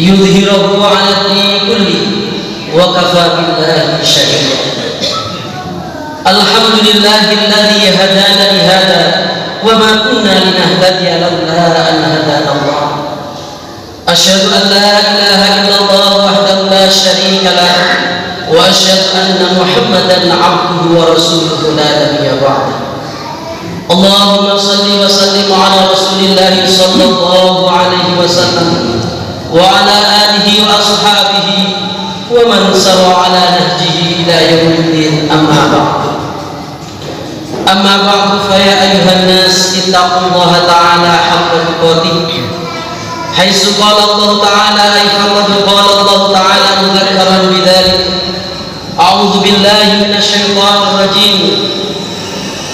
liyudhhirahu 'ala ad-dini kullihi wa kafaa billahi shahida. Alhamdulillahilladzi hadana li hada wa ma kunna linahtadiya laula an hadana Allah. Asyhadu an la ilaha illallah wahdahu la syarika lah wa asyhadu anna Muhammadan 'abduhu wa rasuluhu la nabiyya ba'dahu. Allahumma salli wa sallim ala Rasulillah sallallahu alaihi wasallam wa ala alihi wa ashabihi wa man sara ala nahjihi ila yaumiddin. Amma ba'du fa ya ayyuhan nas ittaqullaha ta'ala haqqa tuqatih. Haitsu qala Allah ta'ala ay faqad qala Allah ta'ala mudhakkaran bidzalik. A'udzu billahi minasy syaithanir rajim.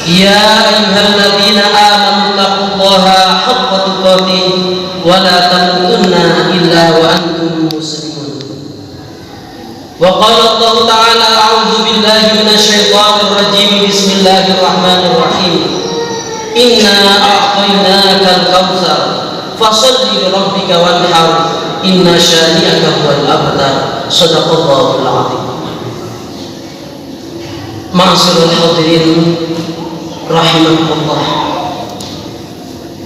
Ya ayyuhalladzina amanu taqullaha haqqa tuqatih wa la tamutunna illa wa antum muslimun. Wa qala Allah ta'ala a'udzu billahi minasy syaithanir rajim. Bismillahirrahmanirrahim. Inna a'tainakal kautsar fasholli li rabbika wanhar inna syani'aka huwal abtar. Shadaqallahul 'azim. Ma'asyiral hadirin rahimakumullah,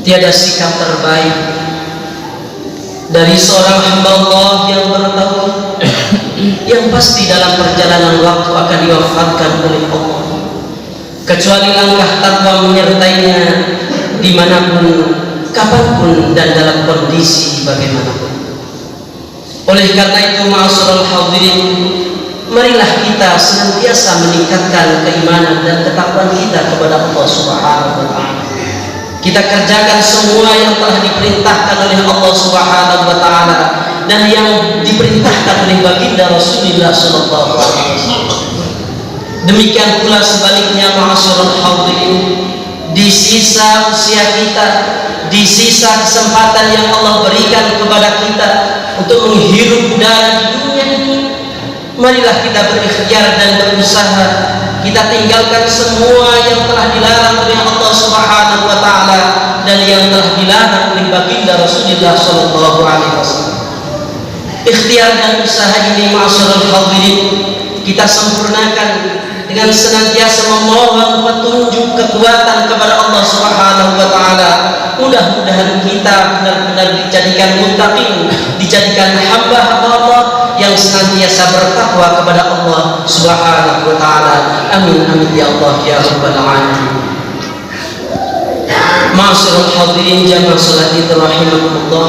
tiada sikap terbaik dari seorang hamba Allah yang bertauhid yang pasti dalam perjalanan waktu akan diwafatkan oleh Allah, kecuali langkah takwa menyertainya dimanapun, kapanpun, dan dalam kondisi bagaimanapun. Oleh karena itu, ma'asyiral hadirin, marilah kita senantiasa meningkatkan keimanan dan ketakwaan kita kepada Allah Subhanahu wa ta'ala. Kita kerjakan semua yang telah diperintahkan oleh Allah Subhanahu wa ta'ala dan yang diperintahkan oleh baginda Rasulullah sallallahu alaihi wasallam. Demikian pula sebaliknya, ma'asyiral hadirin, di sisa usia kita, di sisa kesempatan yang Allah berikan kepada kita untuk menghirup udara di dunia ini, marilah kita berikhtiar dan berusaha kita tinggalkan semua yang telah dilarang oleh Allah Subhanahu wa ta'ala dan yang telah dilarang oleh baginda Rasulullah sallallahu alaihi wasallam. Ikhtiar dan usaha ini, ma'asyiral hadirin, kita sempurnakan dengan senantiasa memohon petunjuk kekuatan kepada Allah Subhanahu wa ta'ala. Mudah-mudahan kita benar-benar dijadikan muttaqin, dijadikan hamba-hamba Allah yang senantiasa bertakwa kepada Allah Subhanahu wa ta'ala. Amin amin ya Allah ya rabbal alamin. Ma'asyiral hadirin jamaah salat rahimakumullah,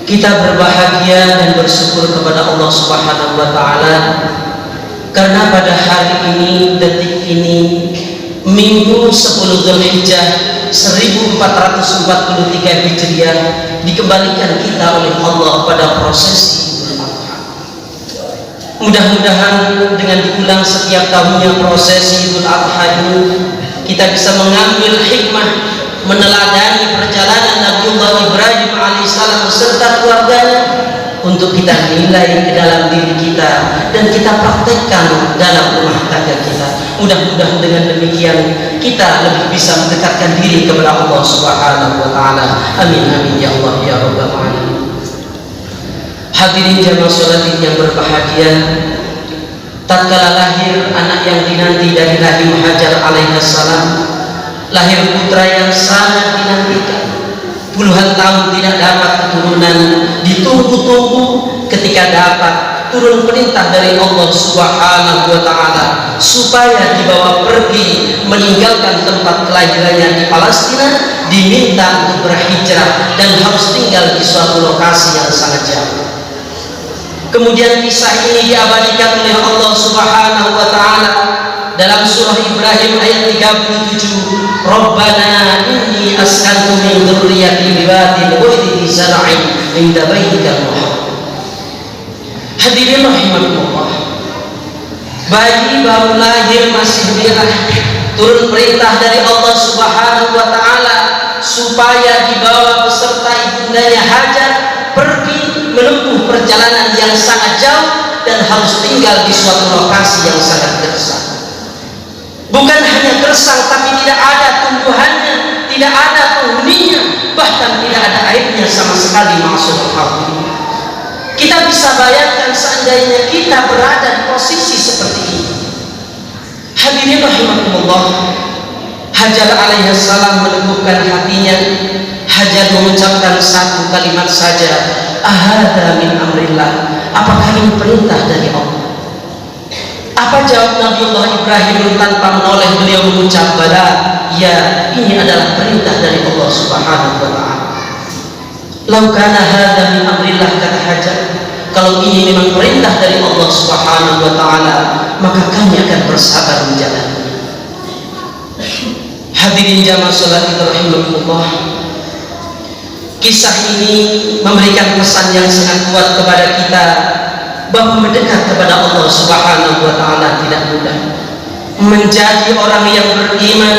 kita berbahagia dan bersyukur kepada Allah Subhanahu wa ta'ala karena pada hari ini, detik ini, Minggu 10 Dzulhijjah 1443 Hijriah, dikembalikan kita oleh Allah pada prosesi Idul Adha. Mudah-mudahan dengan diulang setiap tahunnya prosesi Idul Adha ini, kita bisa mengambil hikmah, meneladani perjalanan Nabiullah Ibrahim alaihissalam beserta keluarganya untuk kita nilai ke dalam diri kita dan kita praktekkan dalam rumah tangga kita. Mudah-mudahan dengan demikian kita lebih bisa mendekatkan diri kepada Allah Subhanahu wa ta'ala. Amin amin ya Allah ya rabbal alamin. Hadirin jamaah salat yang berbahagia, tatkala lahir anak yang dinanti dari rahim Hajar alaihissalam, lahir putra yang sangat dinantikan. Puluhan tahun tidak dapat keturunan, ditunggu-tunggu ketika dapat turun perintah dari Allah Subhanahu wa ta'ala supaya dibawa pergi meninggalkan tempat kelahirannya di Palestina, diminta untuk berhijrah dan harus tinggal di suatu lokasi yang sangat jauh. Kemudian kisah ini diabadikan oleh Allah Subhanahu wa ta'ala dalam surah Ibrahim ayat 37. Rabbana inni askantu min dzurriyyati biwadin ghairi zar'in 'inda baitikal muharram. Hadirin rahimakumullah, bayi baru lahir masih merah, turun perintah dari Allah Subhanahu wa ta'ala supaya dibawa beserta ibundanya Hajar pergi menempuh perjalanan yang sangat jauh dan harus tinggal di suatu lokasi yang sangat gersang. Bukan hanya gersang, tapi tidak ada tumbuhannya, tidak ada penghuninya, bahkan tidak ada airnya sama sekali. Maksudul hadirin, bisa bayangkan seandainya kita berada di posisi seperti ini. Hadirin rahimakumullah, Hajar alaihissalam meneguhkan hatinya. Hajar mengucapkan satu kalimat saja, ahada min amrillah, apakah ini perintah dari Allah? Apa jawab Nabiullah Ibrahim tanpa menoleh? Beliau mengucap, bala, ya, ini adalah perintah dari Allah Subhanahu wa ta'ala. Lau kana hada min amrillah, kata Hajar, kalau ini memang perintah dari Allah Subhanahu wa ta'ala, maka kami akan bersabar menjalannya. Hadirin jamaah salat rahimakumullah, kisah ini memberikan pesan yang sangat kuat kepada kita bahwa mendekat kepada Allah Subhanahu wa ta'ala tidak mudah. Menjadi orang yang beriman,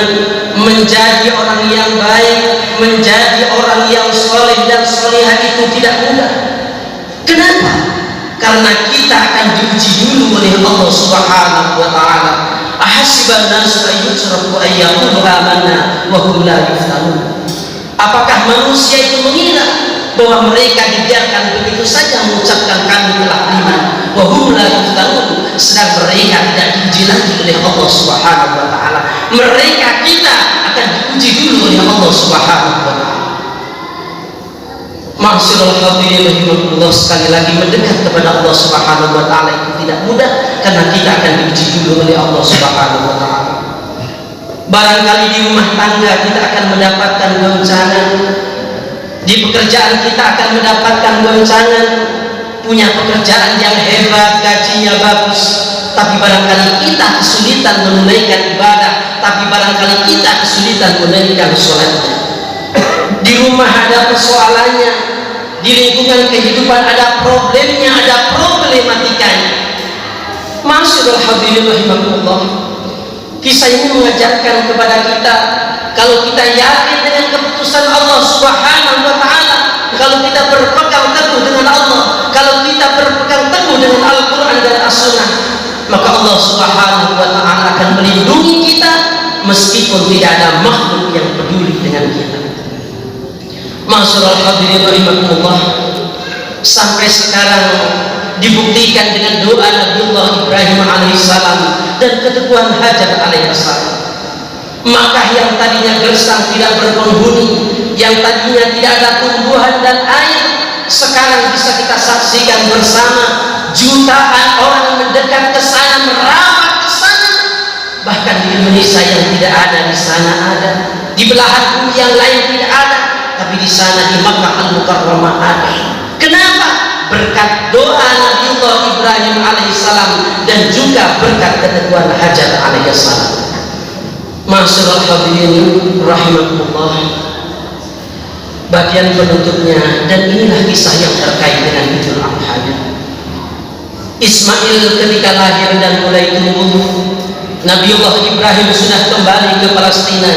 menjadi orang yang baik, menjadi orang yang soleh dan solehah itu tidak mudah. Kenapa? Karena kita akan diuji dulu oleh Allah Subhanahu wa ta'ala. Ahasiban nasu ayyutraku ayyaqulu amanna wa hum la yuftanun. Apakah manusia itu mengira bahwa mereka dibiarkan begitu saja mengucapkan kami telah beriman, wa hum la yuftanun, sedang mereka tidak diuji lagi oleh Allah Subhanahu wa ta'ala? Mereka, kita akan diuji dulu oleh Allah Subhanahu wa ta'ala. Ma'asyiral hadirin rahimakumullah, sekali lagi mendekat kepada Allah Subhanahu wa ta'ala itu tidak mudah, karena kita akan diuji dulu oleh Allah Subhanahu wa ta'ala. Barangkali di rumah tangga kita akan mendapatkan goncangan, di pekerjaan kita akan mendapatkan goncangan. Punya pekerjaan yang hebat, gajinya bagus, tapi barangkali kita kesulitan menunaikan ibadah, tapi barangkali kita kesulitan menunaikan sholatnya. Di rumah ada persoalannya, di lingkungan kehidupan ada problemnya, ada problematikanya. Ma'asyiral hadirin rahimakumullah, kisah ini mengajarkan kepada kita, kalau kita yakin dengan keputusan Allah Subhanahu wa ta'ala, kalau kita berpegang teguh dengan Allah, kalau kita berpegang teguh dengan Al-Quran dan As-Sunnah, maka Allah Subhanahu wa ta'ala akan melindungi kita meskipun tidak ada makhluk yang peduli dengan kita. Ma'asyiral hadirin rahimakumullah, sampai sekarang dibuktikan dengan doa Nabiullah Ibrahim alaihissalam dan keteguhan Hajar alaihissalam. Maka yang tadinya gersang tidak berpenghuni, yang tadinya tidak ada tumbuhan dan air, sekarang bisa kita saksikan bersama. Jutaan orang mendekat ke sana, merawat ke sana. Bahkan di Indonesia yang tidak ada, di sana ada. Di belahan bumi yang lain tidak ada, tapi di sana di Makkah Al-Mukarramah ada. Kenapa? Berkat doa Nabiullah Ibrahim alaihissalam dan juga berkat keteguhan Hajar alaihissalam. Ma'asyiral hadirin rahimakumullah, bagian penutupnya, dan inilah kisah yang terkait dengan Idul Adha. Ismail ketika lahir dan mulai tumbuh, Nabiullah Ibrahim sudah kembali ke Palestina.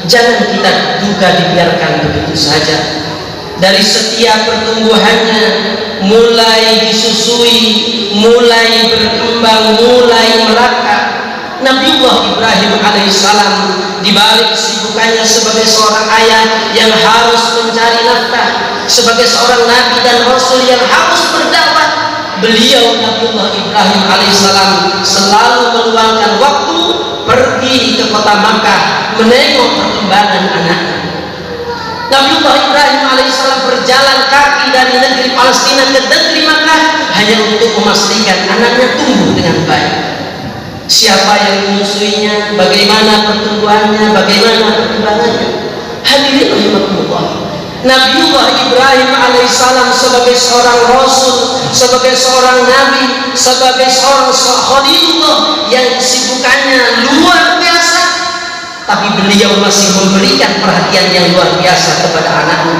Jangan kita juga dibiarkan begitu saja. Dari setiap pertumbuhannya, mulai disusui, mulai berkembang, mulai merangkak, Nabiullah Ibrahim alaihissalam di balik kesibukannya sebagai seorang ayah yang harus mencari nafkah, sebagai seorang nabi dan rasul yang harus berdakwah, beliau Nabiullah Ibrahim alaihissalam selalu meluangkan waktu pergi ke kota Makkah menengok perkembangan anaknya. Nabiullah Ibrahim alaihissalam berjalan kaki dari negeri Palestina ke negeri Makkah hanya untuk memastikan anaknya tumbuh dengan baik. Siapa yang menyusuinya, bagaimana pertumbuhannya, bagaimana perkembangannya. Hadirin rahimakumullah, Nabiullah Ibrahim alaihissalam sebagai seorang rasul, sebagai seorang nabi, sebagai seorang khalilullah yang kesibukannya luar biasa, tapi beliau masih memberikan perhatian yang luar biasa kepada anaknya.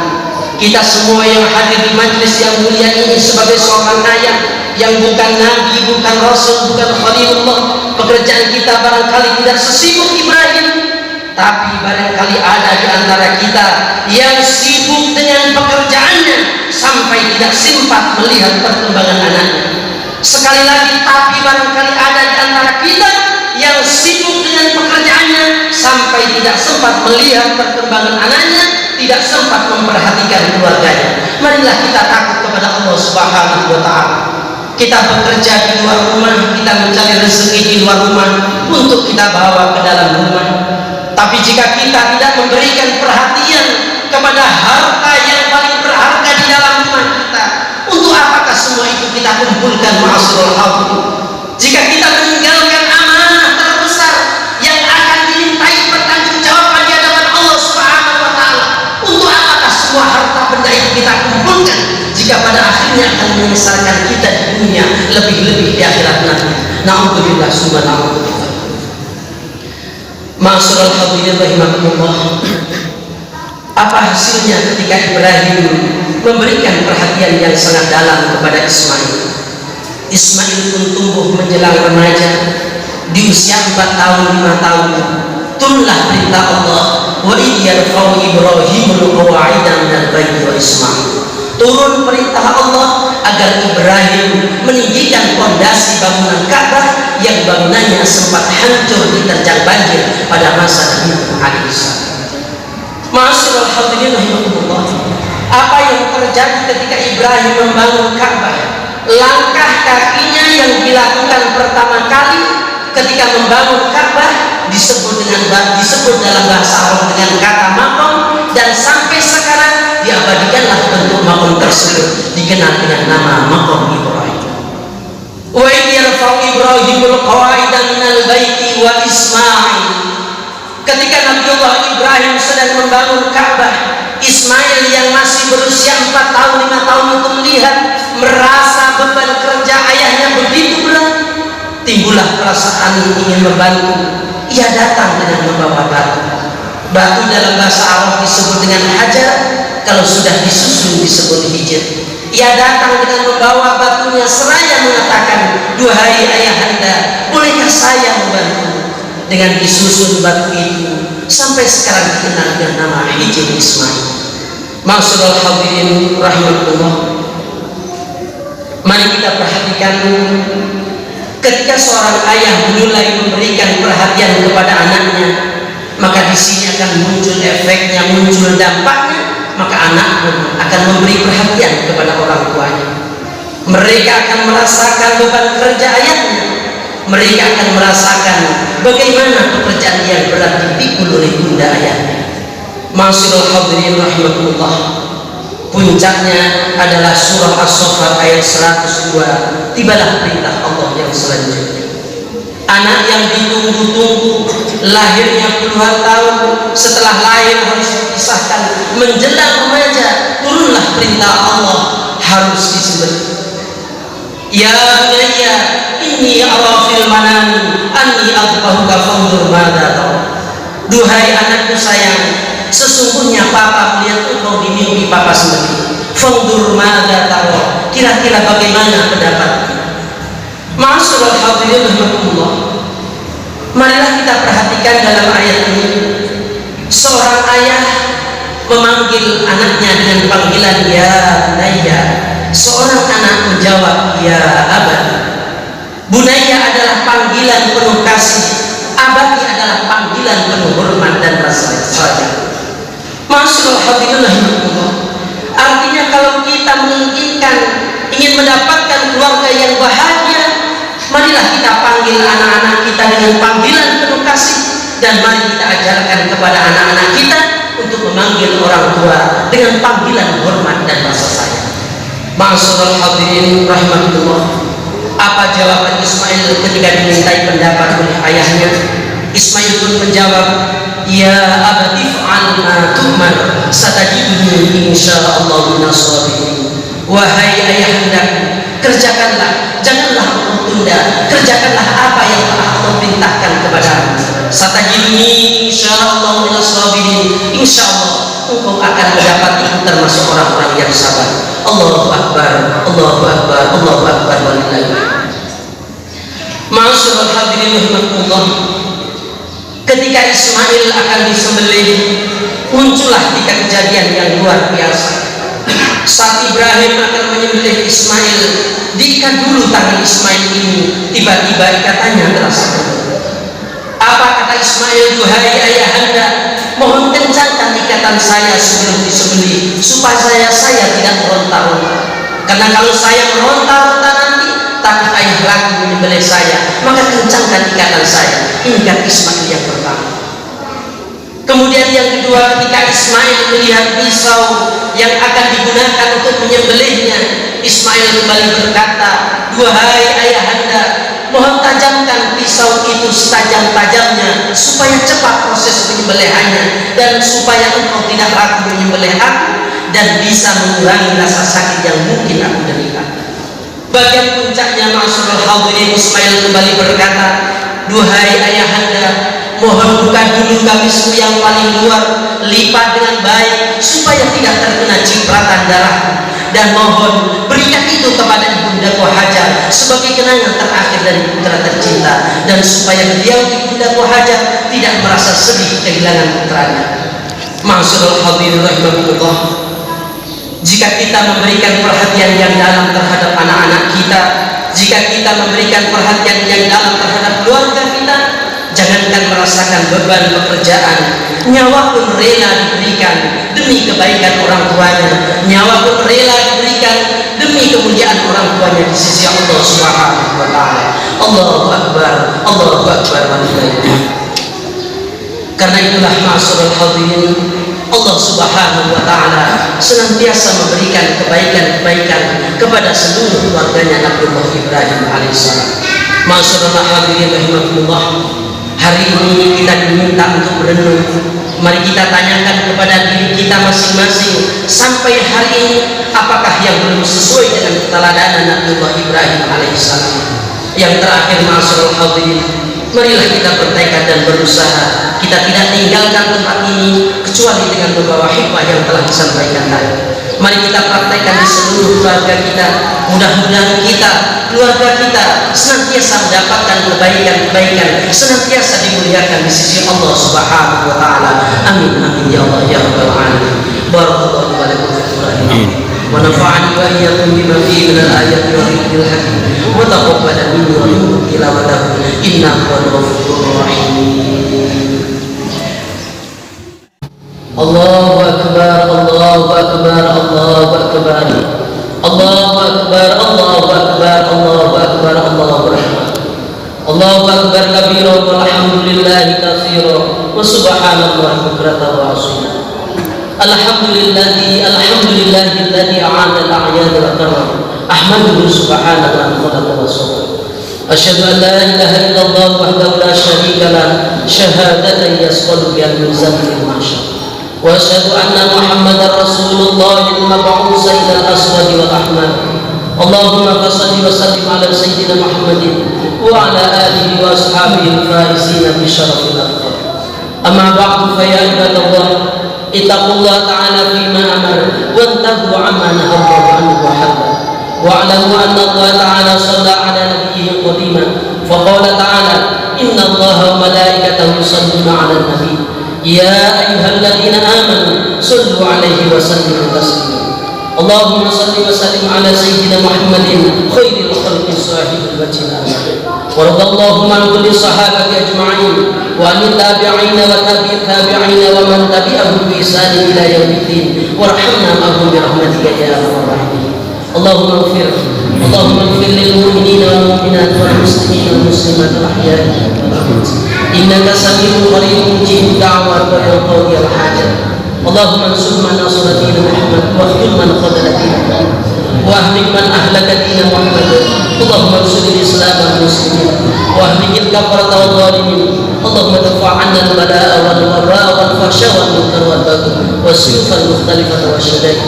Kita semua yang hadir di majlis yang mulia ini sebagai seorang ayah yang bukan nabi, bukan rasul, bukan khalilullah, pekerjaan kita barangkali tidak sesibuk Ibrahim, tapi barangkali ada di antara kita yang sibuk dengan pekerjaannya sampai tidak sempat melihat perkembangan anaknya. Sekali lagi, tapi barangkali ada di antara kita yang sibuk dengan pekerjaannya sampai tidak sempat melihat perkembangan anaknya, tidak sempat memperhatikan keluarganya. Marilah kita takut kepada Allah Subhanahu wa ta'ala. kita bekerja di luar rumah, kita mencari rezeki di luar rumah untuk kita bawa ke dalam rumah. Tapi jika kita tidak memberikan perhatian kepada harta yang paling berharga di dalam rumah kita, untuk apakah semua itu kita kumpulkan ma'asyiral hadirin? Jika kita meninggalkan amanah terbesar yang akan dimintai pertanggungjawaban di hadapan Allah Subhanahu wa taala, untuk apakah semua harta benda itu kita kumpulkan jika pada akhirnya akan menyesatkan kita di dunia, lebih-lebih di akhirat nanti. Na'udzubillah summa na'udzubillah. Ma'asyiral hadirin rahimakumullah. Apa hasilnya ketika Ibrahim memberikan perhatian yang sangat dalam kepada Ismail? Ismail pun tumbuh menjelang remaja. Di usia 4 tahun 5 tahun turunlah perintah Allah, wa idh yarfa'u Ibrahimul qawa'ida minal baiti wa Ismail. Turun perintah Allah agar Ibrahim meninggikan fondasi bangunan Ka'bah yang bangunannya sempat hancur diterjang banjir pada masa Nabi Nuh alaihissalam. Ma'asyiral hadirin rahimakumullah. Apa yang terjadi ketika Ibrahim membangun Ka'bah? Langkah kakinya yang dilakukan pertama kali ketika membangun Ka'bah disebut dalam bahasa Arab dengan kata maqam, dan sampai sekarang diabadikanlah bentuk maqam tersebut dikenal dengan nama maqam Ibrahim. Wa idh yarfa'u Ibrahimul qawa'ida minal baiti wa Ismail. Ketika Nabiullah Ibrahim sedang membangun Ka'bah, Ismail yang masih berusia 4 tahun 5 tahun itu melihat, merasa beban kerja ayahnya begitu berat. Timbullah perasaan ingin membantu. Ia datang dengan membawa batu. Batu dalam bahasa Arab disebut dengan hajar, kalau sudah disusun disebut hijr. Ia datang dengan membawa batunya seraya mengatakan, duhai ayahanda, bolehkah saya membantu? Dengan disusun batu itu sampai sekarang dikenal dengan nama Hijr Ismail. Ma'asyiral hadirin rahimakumullah. Mari kita perhatikan ketika seorang ayah mulai memberikan perhatian kepada anaknya, maka di sini akan muncul efeknya, muncul dampaknya, maka anak pun akan memberi perhatian kepada orang tuanya. Mereka akan merasakan beban kerja ayahnya. Mereka akan merasakan bagaimana pekerjaan yang berat dipikul oleh bunda ayahnya. Ma'asyiral hadirin rahimakumullah. Puncaknya adalah surah As-Saffat ayat 102. Tibalah perintah Allah yang selanjutnya. Anak yang ditunggu-tunggu, lahirnya puluhan tahun, setelah lahir harus dipisahkan, menjelang remaja, turunlah perintah Allah, harus disembelih. Ya bunayya inni ara fil manami anni adbahuka fanzur madza tara. Duhai anakku sayang, sesungguhnya papa melihat engkau di mimpi papa sendiri. Fanzur madza tara, kira-kira bagaimana pendapatmu? Ma'asyiral hadirin rahimakumullah. Marilah kita perhatikan dalam ayat ini, seorang ayah memanggil anaknya dengan panggilan ya bunayya. Seorang anak menjawab ya abadi. Bunayya adalah panggilan penuh kasih, abadi adalah panggilan penuh hormat dan rasa sayang. Ma'asyiral hadirin rahimakumullah. Artinya kalau kita ingin mendapatkan keluarga yang bahagia, marilah kita panggil anak-anak kita dengan panggilan penuh kasih, dan mari kita ajarkan kepada anak-anak kita untuk memanggil orang tua dengan panggilan hormat dan rasa sayang. Ma'asyiral hadirin rahimakumullah. Apa jawaban Ismail ketika dimintai pendapat oleh ayahnya? Ismail pun menjawab, ya abati fa'al ma tu'mar satajiduni insyaallah minas sabirin. Wahai ayahandaku, kerjakanlah, janganlah engkau tunda, kerjakanlah apa yang telah Allah perintahkan kepadamu. Satajiduni insyaallah minas sabirin. Insyaallah engkau akan mendapati termasuk orang-orang yang sabar. Allahu akbar, Allahu akbar, Allahu akbar walillahil hamd. Ma'asyiral hadirin rahimakumullah. Ketika Ismail akan disembelih, muncullah 3 kejadian yang luar biasa. Saat Ibrahim akan menyembelih Ismail, diikat dulu tangan Ismail ini, tiba-tiba ikatannya terasa berat. Apa kata Ismail? Duhai ayahanda, mohon kencangkan ikatan saya sebelum disembelih, supaya saya tidak meronta-ronta. Karena kalau saya meronta-ronta nanti, takut ayah lagi menyembelih saya, maka kencangkan ikatan saya. Ini kan Ismail yang pertama. Kemudian yang kedua, ketika Ismail melihat pisau yang akan digunakan untuk menyembelihnya, Ismail kembali berkata, "Duhai ayahanda, mohon tajamkan pisau itu setajam-tajamnya supaya cepat proses penyembelihannya dan supaya engkau tidak ragu menyembelih aku dan bisa mengurangi rasa sakit yang mungkin aku derita." Bagian puncaknya, ma'asyiral hadirin, Ismail kembali berkata, "Duhai ayahanda, mohon buka dulu gamisku yang paling luar, lipat dengan baik supaya tidak terkena cipratan darahku, dan mohon berikan itu kepada ibundaku Hajar sebagai kenangan terakhir dari putra tercinta, dan supaya beliau ibundaku Hajar tidak merasa sedih kehilangan putranya." Ma'asyiral hadirin rahimahullah, jika kita memberikan perhatian yang dalam terhadap anak-anak kita, jika kita memberikan perhatian yang dalam terhadap keluarga kita, jangankan merasakan beban pekerjaan, nyawa pun rela diberikan demi kebaikan orang tuanya, nyawa pun rela diberikan demi kemuliaan orang tuanya di sisi Allah Subhanahu wa taala. Allahu akbar, Allahu akbar walillahilhamd. Karena itulah ma'asyiral hadirin, Allah Subhanahu wa taala senantiasa memberikan kebaikan-kebaikan kepada seluruh keluarganya Nabiullah Ibrahim alaihissalam. Ma'asyiral hadirin rahimakumullah, hari ini kita diminta untuk berenung. Mari kita tanyakan kepada diri kita masing-masing, sampai hari ini apakah yang belum sesuai dengan keteladanan Nabiullah Ibrahim alaihissalam. Yang terakhir, ma'asyiral hadirin, marilah kita bertekad dan berusaha kita tidak tinggalkan tempat ini kecuali dengan membawa hikmah yang telah disampaikan tadi. Mari kita praktekkan di seluruh keluarga kita. Mudah-mudahan kita, keluarga kita senantiasa mendapatkan kebaikan-kebaikan, senantiasa dimuliakan di sisi Allah Subhanahu wa taala. Amin amin ya Allah ya rabbal alamin. Barakallahu lakum fil Qur'an wa nafa'ani wa iyyakum bima fihi min al-ayati wa dhikril hakim wa taqabbal minni wa minkum tilawatahu innahu huwal ghafurur rahim. Allahu akbar, Allahu akbar, Allahu akbar, Allahu akbar, Allahu akbar, Allahu akbar, Allahu akbar, Allahu akbar kabira walhamdulillahi katsira wa subhanallahi bukratan wa asila. Alhamdulillahi alladzi a'ana al-a'yad wa karam. Ahmaduhu subhanahu wa ta'ala wa subhanahu. Asyhadu an la ilaha illallah wahdahu la syarika lah, syahadatan yasqalu biha al-mizan fil mahsyar. وأشهد أن محمدا رسول الله المبعوث إلى الأسود والأحمر. اللهم صل وسلم على سيدنا محمد وعلى آله وأصحابه الفائزين بشرف الأكبر. أما بعد فيا عباد الله، اتقوا الله تعالى فيما أمر وانتهوا عما نهى الله عنه وحذر. واعلموا أن الله تعالى صلى على نبيه قديما فقال تعالى: إن الله وملائكته يصلون على النبي يا أيها الذين آمنوا صلوا عليه وسلموا تسليما. اللهم صل وسلم على سيدنا محمد خير الخلق صاحب الوجه الأنور. وارض اللهم عن كل الصحابة أجمعين وعن التابعين وتابع التابعين ومن تبعهم بإحسان إلى يوم الدين، وارحمنا معهم برحمتك يا أرحم الراحمين. اللهم اغفر للمؤمنين والمؤمنات والمسلمين والمسلمات الأحياء والأموات إنك سميع قريب مجيب الدعوات ويقضي الحاجات. اللهم انصر من نصر دين محمد واخذل من خذل دين محمد واهلك من أهلك دين محمد. اللهم انصر الإسلام والمسلمين واهلك الكفرة والظالمين. اللهم ادفع عنا البلاء والضراء والفحشاء والمنكر والبغي والسيوف المختلفة والشدائد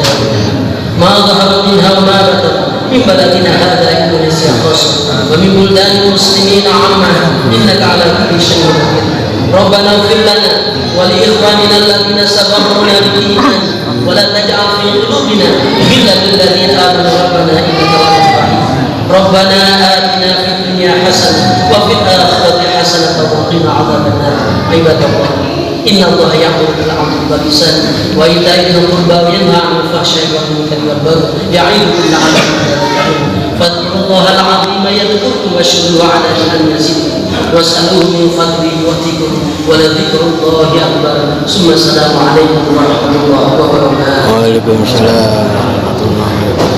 ما ظهر منها وما بطن من بلدنا هذا إندونيسيا خاصة ومن بلدان المسلمين عامة إنك على كل شيء قدير. ربنا اغفر لنا ولإخواننا الذين سبقونا بالإيمان ولا تجعل في قلوبنا غلا للذين آمنوا ربنا إنك رؤوف رحيم. ربنا آتنا في الدنيا حسنة وفي الآخرة حسنة وقنا عذاب النار. عباد الله، إن الله يأمر بالعدل والإحسان وإيتاء ذي القربى وينهى عن الفحشاء والمنكر والبغي يعظكم لعلكم تذكرون. فاذكروا الله العظيم يذكركم واشكروه على نعمه يزدكم واسألوه من فضله يؤتكم ولذكر الله أكبر. ثم السلام عليكم ورحمة الله وبركاته. وعليكم السلام ورحمة الله وبركاته.